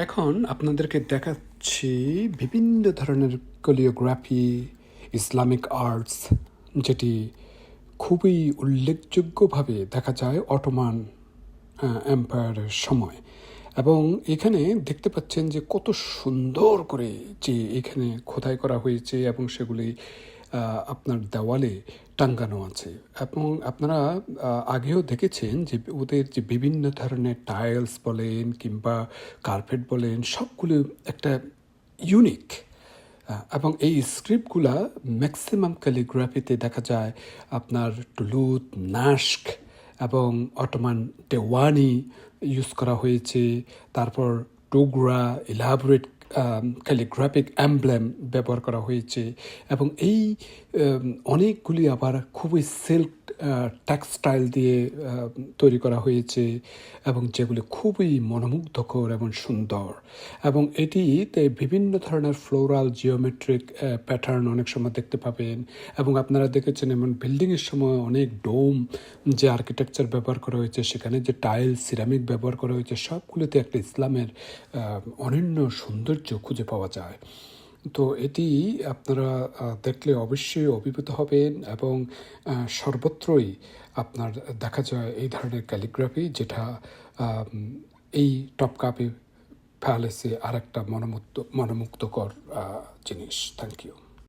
এখন আপনাদেরকে দেখাচ্ছি বিভিন্ন ধরনের কোরিওগ্রাফি, ইসলামিক আর্টস, যেটি খুবই উল্লেখযোগ্যভাবে দেখা যায় অটোমান এম্পায়ারের সময়। এবং এখানে দেখতে পাচ্ছেন যে কত সুন্দর করে যে এখানে খোদাই করা হয়েছে এবং সেগুলি আপনার দেওয়ালে টাঙ্গানো আছে। এবং আপনারা আগেও দেখেছেন যে ওদের যে বিভিন্ন ধরনের টাইলস বলেন কিংবা কার্পেট বলেন, সবগুলো একটা ইউনিক। এবং এই স্ক্রিপ্টগুলা ম্যাক্সিমাম ক্যালিগ্রাফিতে দেখা যায় আপনার টুলুত, নাস্ক এবং অটোমান দেওয়ানি ইউজ করা হয়েছে। তারপর টুগরা, ইলাবোরেট ক্যালিগ্রাফিক অ্যাম্বলেম ব্যবহার করা হয়েছে। এবং এই অনেকগুলি আবার খুবই সিল্ক টেক্সটাইল দিয়ে তৈরি করা হয়েছে এবং যেগুলি খুবই মনোমুগ্ধকর এবং সুন্দর। এবং এটিতে বিভিন্ন ধরনের ফ্লোরাল জিওমেট্রিক প্যাটার্ন অনেক সময় দেখতে পাবেন। এবং আপনারা দেখেছেন এমন বিল্ডিংয়ের সময় অনেক ডোম যে আর্কিটেকচার ব্যবহার করা হয়েছে, সেখানে যে টাইল সিরামিক ব্যবহার করা হয়েছে, সবগুলোতে একটা ইসলামের অনন্য সৌন্দর্য খুঁজে পাওয়া যায়। তো এটি আপনারা দেখলে অবশ্যই অভিভূত হবেন এবং সর্বত্রই আপনার দেখা যায় এই ধরনের ক্যালিগ্রাফি, যেটা এই টপকাপি প্যালেসে আর একটা মনোমুগ্ধকর জিনিস। Thank you.